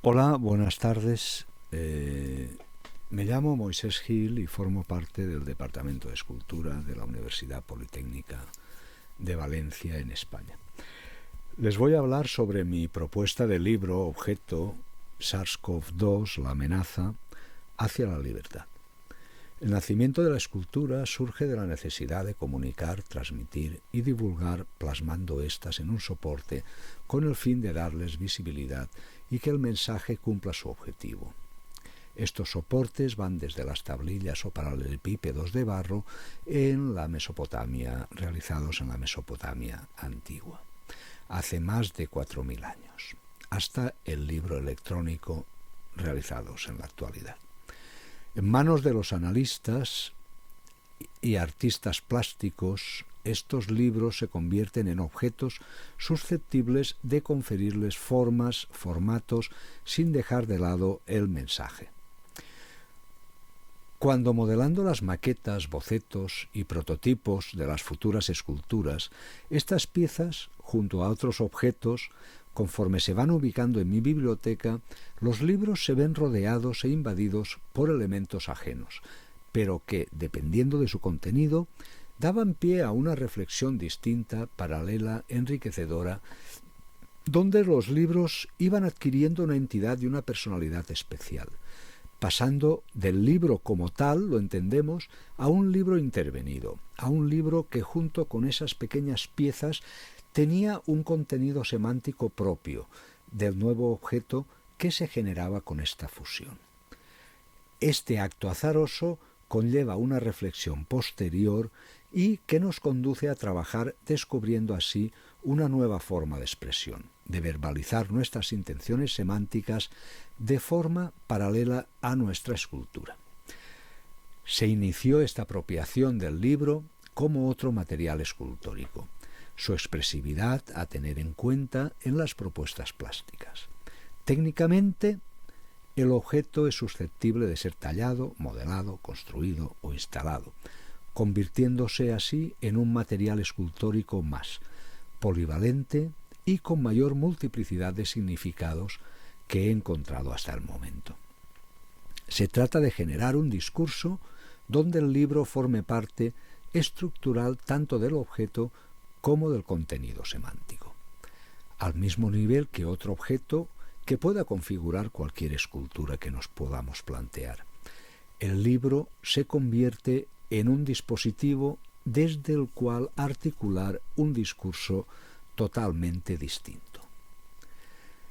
Hola, buenas tardes. Me llamo Moisés Gil y formo parte del Departamento de Escultura de la Universidad Politécnica de Valencia, en España. Les voy a hablar sobre mi propuesta de libro objeto SARS-CoV-2, la amenaza hacia la libertad. El nacimiento de la escultura surge de la necesidad de comunicar, transmitir y divulgar plasmando éstas en un soporte con el fin de darles visibilidad y que el mensaje cumpla su objetivo. Estos soportes van desde las tablillas o paralelepípedos de barro en la Mesopotamia, realizados en la Mesopotamia antigua, hace más de 4.000 años, hasta el libro electrónico realizados en la actualidad. En manos de los analistas y artistas plásticos, estos libros se convierten en objetos susceptibles de conferirles formas, formatos, sin dejar de lado el mensaje. Cuando modelando las maquetas, bocetos y prototipos de las futuras esculturas, estas piezas, junto a otros objetos, conforme se van ubicando en mi biblioteca, los libros se ven rodeados e invadidos por elementos ajenos, pero que, dependiendo de su contenido, daban pie a una reflexión distinta, paralela, enriquecedora, donde los libros iban adquiriendo una entidad y una personalidad especial, pasando del libro como tal, lo entendemos, a un libro intervenido, a un libro que junto con esas pequeñas piezas tenía un contenido semántico propio del nuevo objeto que se generaba con esta fusión. Este acto azaroso conlleva una reflexión posterior y que nos conduce a trabajar descubriendo así una nueva forma de expresión, de verbalizar nuestras intenciones semánticas de forma paralela a nuestra escultura. Se inició esta apropiación del libro como otro material escultórico, su expresividad a tener en cuenta en las propuestas plásticas. Técnicamente, el objeto es susceptible de ser tallado, modelado, construido o instalado, convirtiéndose así en un material escultórico más polivalente y con mayor multiplicidad de significados que he encontrado hasta el momento. Se trata de generar un discurso donde el libro forme parte estructural tanto del objeto como del contenido semántico, al mismo nivel que otro objeto que pueda configurar cualquier escultura que nos podamos plantear. El libro se convierte en un dispositivo desde el cual articular un discurso totalmente distinto.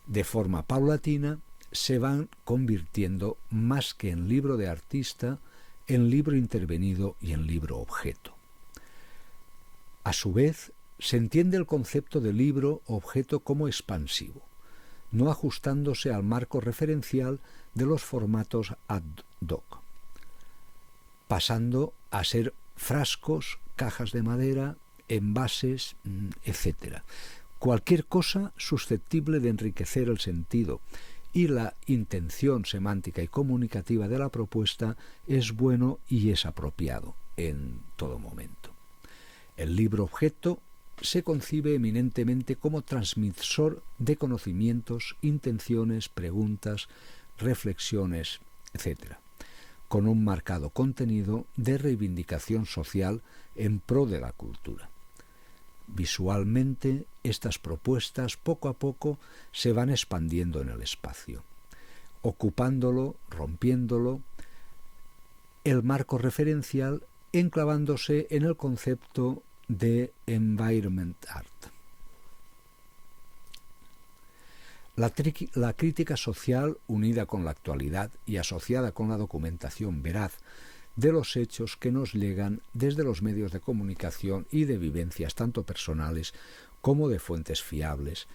De forma paulatina se van convirtiendo más que en libro de artista, en libro intervenido y en libro objeto. A su vez, se entiende el concepto de libro-objeto como expansivo, no ajustándose al marco referencial de los formatos ad hoc, pasando a ser frascos, cajas de madera, envases, etc. Cualquier cosa susceptible de enriquecer el sentido y la intención semántica y comunicativa de la propuesta es bueno y es apropiado en todo momento. El libro-objeto se concibe eminentemente como transmisor de conocimientos, intenciones, preguntas, reflexiones, etc., con un marcado contenido de reivindicación social en pro de la cultura. Visualmente, estas propuestas poco a poco se van expandiendo en el espacio, ocupándolo, rompiéndolo, el marco referencial enclavándose en el concepto de environment art. La crítica social, unida con la actualidad y asociada con la documentación veraz de los hechos que nos llegan desde los medios de comunicación y de vivencias tanto personales como de fuentes fiables,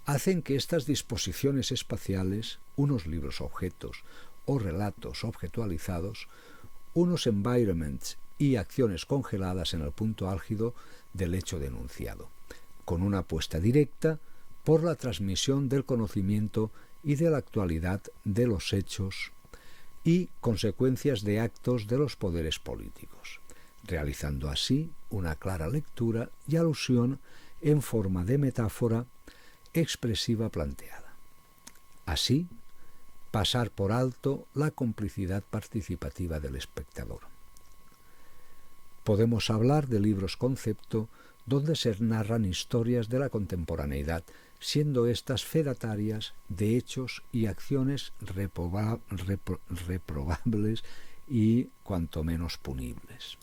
hacen que estas disposiciones espaciales, unos libros objetos o relatos objetualizados, unos environments y acciones congeladas en el punto álgido del hecho denunciado, con una apuesta directa por la transmisión del conocimiento y de la actualidad de los hechos y consecuencias de actos de los poderes políticos, realizando así una clara lectura y alusión en forma de metáfora expresiva planteada. Así, pasar por alto la complicidad participativa del espectador. Podemos hablar de libros concepto donde se narran historias de la contemporaneidad, siendo éstas fedatarias de hechos y acciones reprobables y cuanto menos punibles.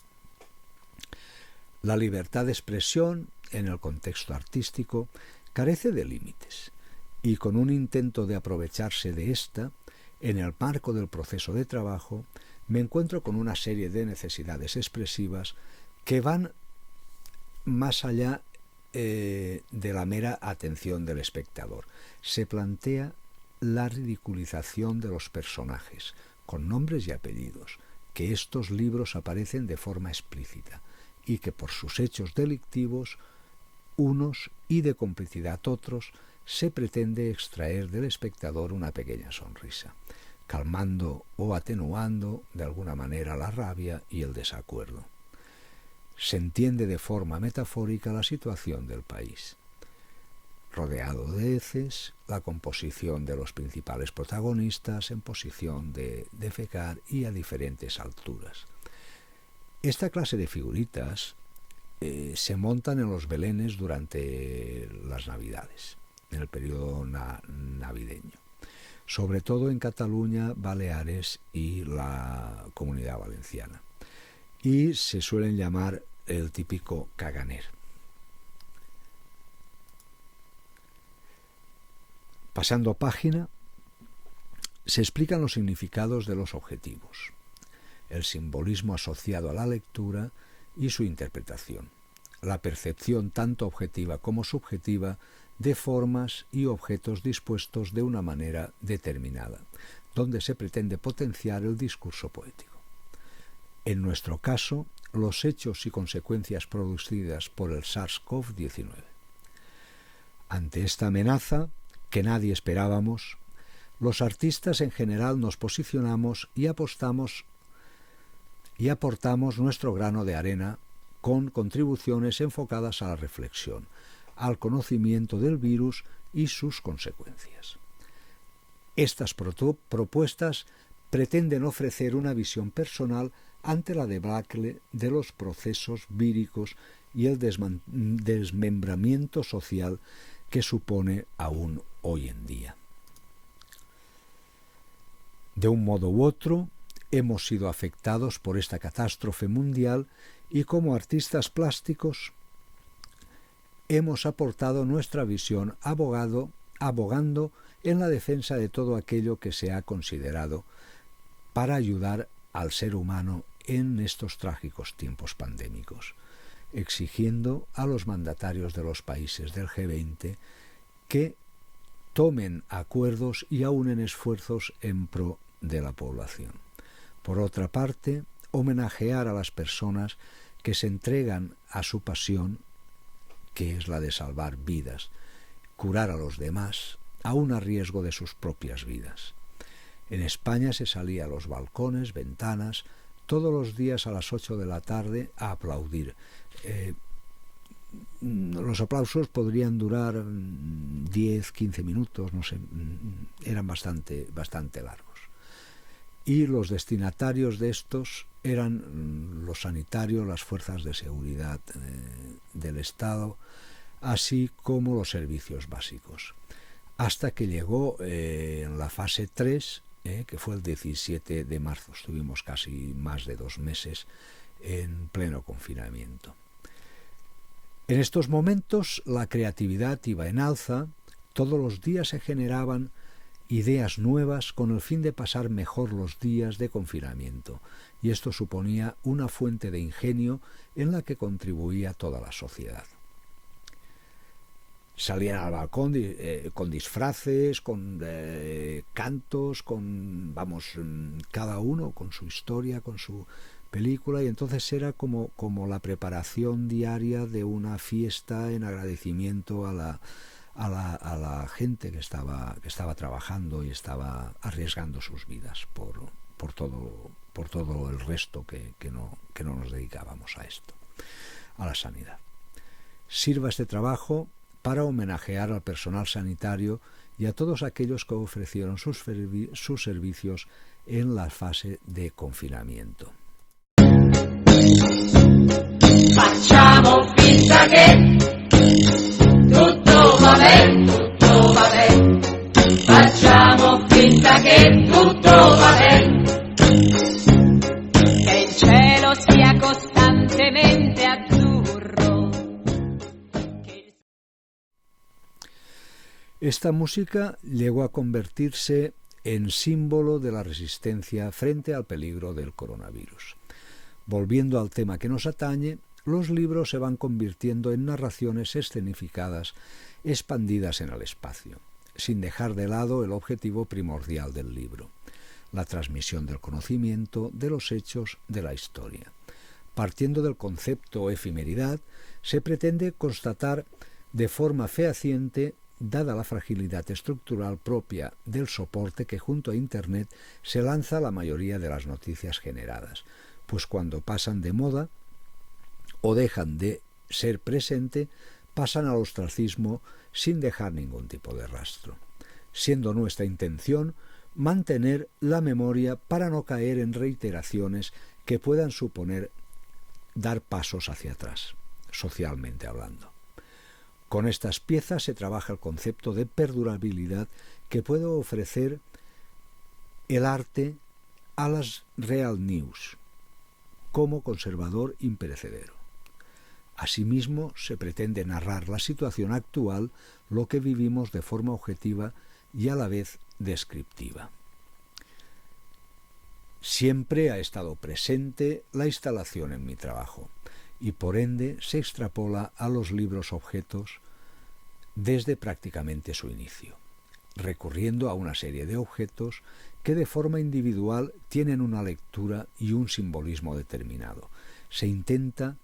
La libertad de expresión en el contexto artístico carece de límites, y con un intento de aprovecharse de ésta, en el marco del proceso de trabajo, me encuentro con una serie de necesidades expresivas que van más allá de la mera atención del espectador. Se plantea la ridiculización de los personajes, con nombres y apellidos, que estos libros aparecen de forma explícita, y que por sus hechos delictivos, unos, y de complicidad otros, se pretende extraer del espectador una pequeña sonrisa, calmando o atenuando de alguna manera la rabia y el desacuerdo. Se entiende de forma metafórica la situación del país. Rodeado de heces, la composición de los principales protagonistas en posición de defecar y a diferentes alturas. Esta clase de figuritas se montan en los belenes durante las Navidades, en el periodo navideño, sobre todo en Cataluña, Baleares y la Comunidad Valenciana, y se suelen llamar el típico caganer. Pasando página, se explican los significados de los objetivos, el simbolismo asociado a la lectura y su interpretación, la percepción tanto objetiva como subjetiva de formas y objetos dispuestos de una manera determinada, donde se pretende potenciar el discurso poético. En nuestro caso, los hechos y consecuencias producidas por el SARS-CoV-19. Ante esta amenaza, que nadie esperábamos, los artistas en general nos posicionamos y aportamos nuestro grano de arena con contribuciones enfocadas a la reflexión, al conocimiento del virus y sus consecuencias. Estas propuestas pretenden ofrecer una visión personal ante la debacle de los procesos víricos y el desmembramiento social que supone aún hoy en día. De un modo u otro, hemos sido afectados por esta catástrofe mundial y como artistas plásticos hemos aportado nuestra visión abogando en la defensa de todo aquello que se ha considerado para ayudar al ser humano en estos trágicos tiempos pandémicos, exigiendo a los mandatarios de los países del G20 que tomen acuerdos y aúnen esfuerzos en pro de la población. Por otra parte, homenajear a las personas que se entregan a su pasión, que es la de salvar vidas, curar a los demás, aun a riesgo de sus propias vidas. En España se salía a los balcones, ventanas, todos los días a las 8 de la tarde a aplaudir. Los aplausos podrían durar 10, 15 minutos, no sé, eran bastante largos. Y los destinatarios de estos eran los sanitarios, las fuerzas de seguridad del Estado, así como los servicios básicos. Hasta que llegó en la fase 3, que fue el 17 de marzo, estuvimos casi más de 2 meses en pleno confinamiento. En estos momentos la creatividad iba en alza, todos los días se generaban ideas nuevas con el fin de pasar mejor los días de confinamiento, y esto suponía una fuente de ingenio en la que contribuía toda la sociedad. Salían al balcón con disfraces, con cantos, cada uno con su historia, con su película, y entonces era como la preparación diaria de una fiesta en agradecimiento a la gente que estaba trabajando y estaba arriesgando sus vidas por todo el resto que no nos dedicábamos a esto, a la sanidad. Sirva este trabajo para homenajear al personal sanitario y a todos aquellos que ofrecieron sus servicios en la fase de confinamiento. Facciamo finta che tutto va bene, tutto va bene. Facciamo finta che tutto va bene. Che il cielo sia costantemente azzurro. Esta música llegó a convertirse en símbolo de la resistencia frente al peligro del coronavirus. Volviendo al tema que nos atañe, los libros se van convirtiendo en narraciones escenificadas expandidas en el espacio, sin dejar de lado el objetivo primordial del libro, la transmisión del conocimiento de los hechos de la historia. Partiendo del concepto efemeridad, se pretende constatar de forma fehaciente, dada la fragilidad estructural propia del soporte que junto a Internet se lanza la mayoría de las noticias generadas, pues cuando pasan de moda o dejan de ser presente, pasan al ostracismo sin dejar ningún tipo de rastro, siendo nuestra intención mantener la memoria para no caer en reiteraciones que puedan suponer dar pasos hacia atrás, socialmente hablando. Con estas piezas se trabaja el concepto de perdurabilidad que puede ofrecer el arte a las real news, como conservador imperecedero. Asimismo, se pretende narrar la situación actual, lo que vivimos de forma objetiva y a la vez descriptiva. Siempre ha estado presente la instalación en mi trabajo y por ende se extrapola a los libros objetos desde prácticamente su inicio, recurriendo a una serie de objetos que de forma individual tienen una lectura y un simbolismo determinado. Se intenta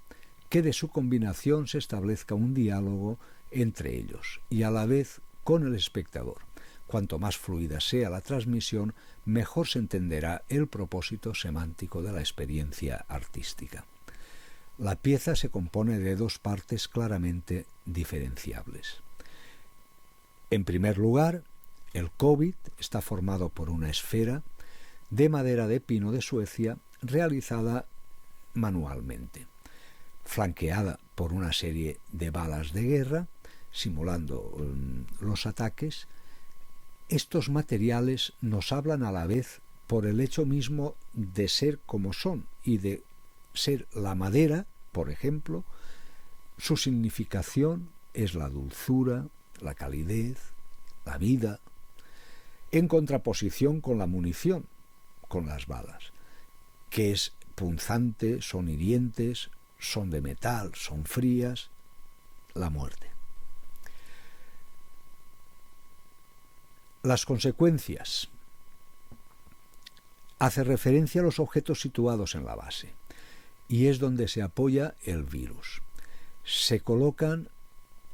que de su combinación se establezca un diálogo entre ellos y a la vez con el espectador. Cuanto más fluida sea la transmisión, mejor se entenderá el propósito semántico de la experiencia artística. La pieza se compone de dos partes claramente diferenciables. En primer lugar, el COVID está formado por una esfera de madera de pino de Suecia realizada manualmente, flanqueada por una serie de balas de guerra, simulando los ataques. Estos materiales nos hablan a la vez por el hecho mismo de ser como son y de ser la madera, por ejemplo. Su significación es la dulzura, la calidez, la vida, en contraposición con la munición, con las balas, que es punzante, son hirientes, son de metal, son frías, la muerte. Las consecuencias. Hace referencia a los objetos situados en la base, y es donde se apoya el virus. Se colocan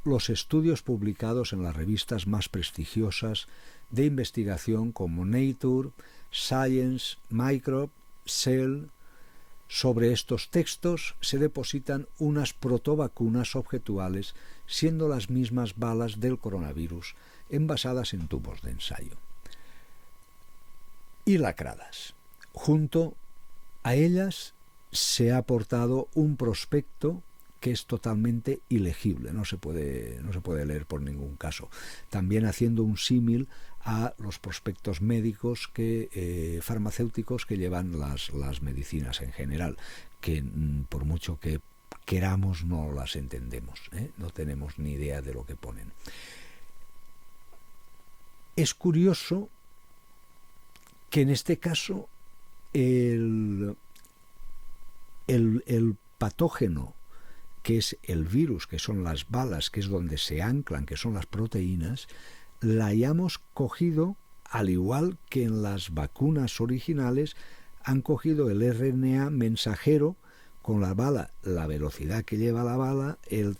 los estudios publicados en las revistas más prestigiosas de investigación como Nature, Science, Microbe, Cell. Sobre estos textos se depositan unas protovacunas objetuales, siendo las mismas balas del coronavirus, envasadas en tubos de ensayo y lacradas. Junto a ellas se ha aportado un prospecto que es totalmente ilegible, no se puede leer por ningún caso. También haciendo un símil a los prospectos médicos farmacéuticos que llevan las medicinas en general, que por mucho que queramos no las entendemos, no tenemos ni idea de lo que ponen. Es curioso que en este caso el patógeno, que es el virus, que son las balas, que es donde se anclan, que son las proteínas, la hayamos cogido, al igual que en las vacunas originales, han cogido el RNA mensajero con la bala, la velocidad que lleva la bala, el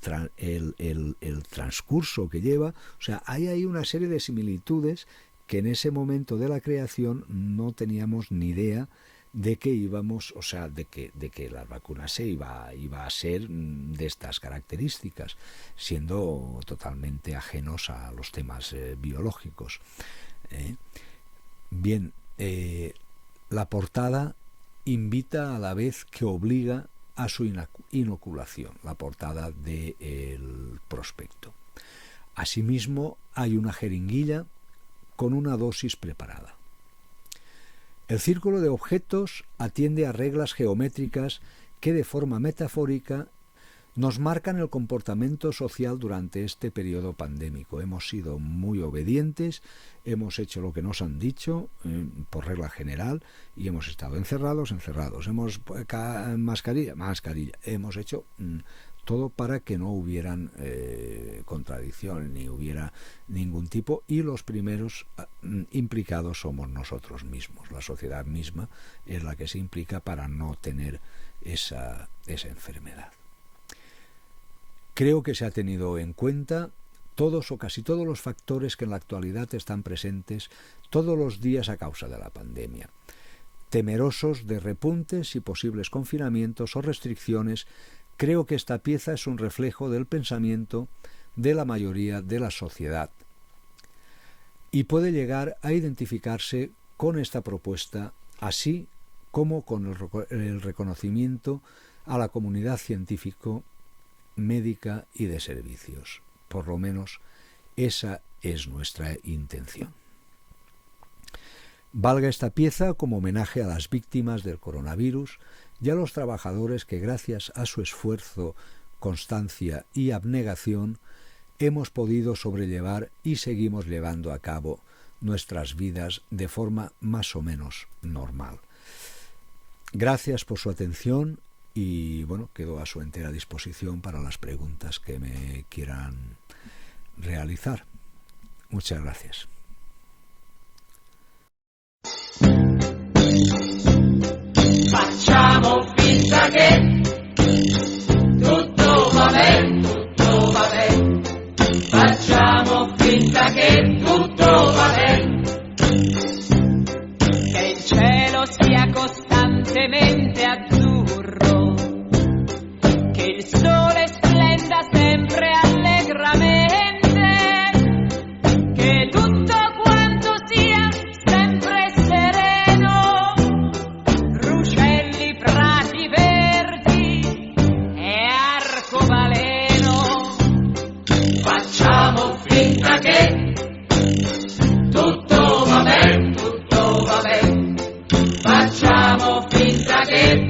transcurso que lleva. O sea, hay ahí una serie de similitudes que en ese momento de la creación no teníamos ni idea de que íbamos, o sea, de que las vacunas iba a ser de estas características, siendo totalmente ajenos a los temas biológicos. Bien, la portada invita a la vez que obliga a su inoculación, la portada del prospecto. Asimismo, hay una jeringuilla con una dosis preparada. El círculo de objetos atiende a reglas geométricas que de forma metafórica nos marcan el comportamiento social durante este periodo pandémico. Hemos sido muy obedientes, hemos hecho lo que nos han dicho por regla general y hemos estado encerrados. Hemos mascarilla, hemos hecho todo para que no hubieran contradicción ni hubiera ningún tipo, y los primeros implicados somos nosotros mismos. La sociedad misma es la que se implica para no tener esa enfermedad. Creo que se ha tenido en cuenta todos o casi todos los factores que en la actualidad están presentes todos los días a causa de la pandemia. Temerosos de repuntes y posibles confinamientos o restricciones, creo que esta pieza es un reflejo del pensamiento de la mayoría de la sociedad y puede llegar a identificarse con esta propuesta, así como con el reconocimiento a la comunidad científico, médica y de servicios. Por lo menos esa es nuestra intención. Valga esta pieza como homenaje a las víctimas del coronavirus y a los trabajadores que gracias a su esfuerzo, constancia y abnegación hemos podido sobrellevar y seguimos llevando a cabo nuestras vidas de forma más o menos normal. Gracias por su atención y bueno, quedo a su entera disposición para las preguntas que me quieran realizar. Muchas gracias. Facciamo finta che tutto va bene. Facciamo finta che tutto va bene. Che il cielo sia costantemente azzurro, che il sole splenda sempre allegramente, che tutto quanto sia sempre sereno, ruscelli, prati verdi e arcobaleno. Facciamo finta che tutto va bene, tutto va bene. Facciamo finta che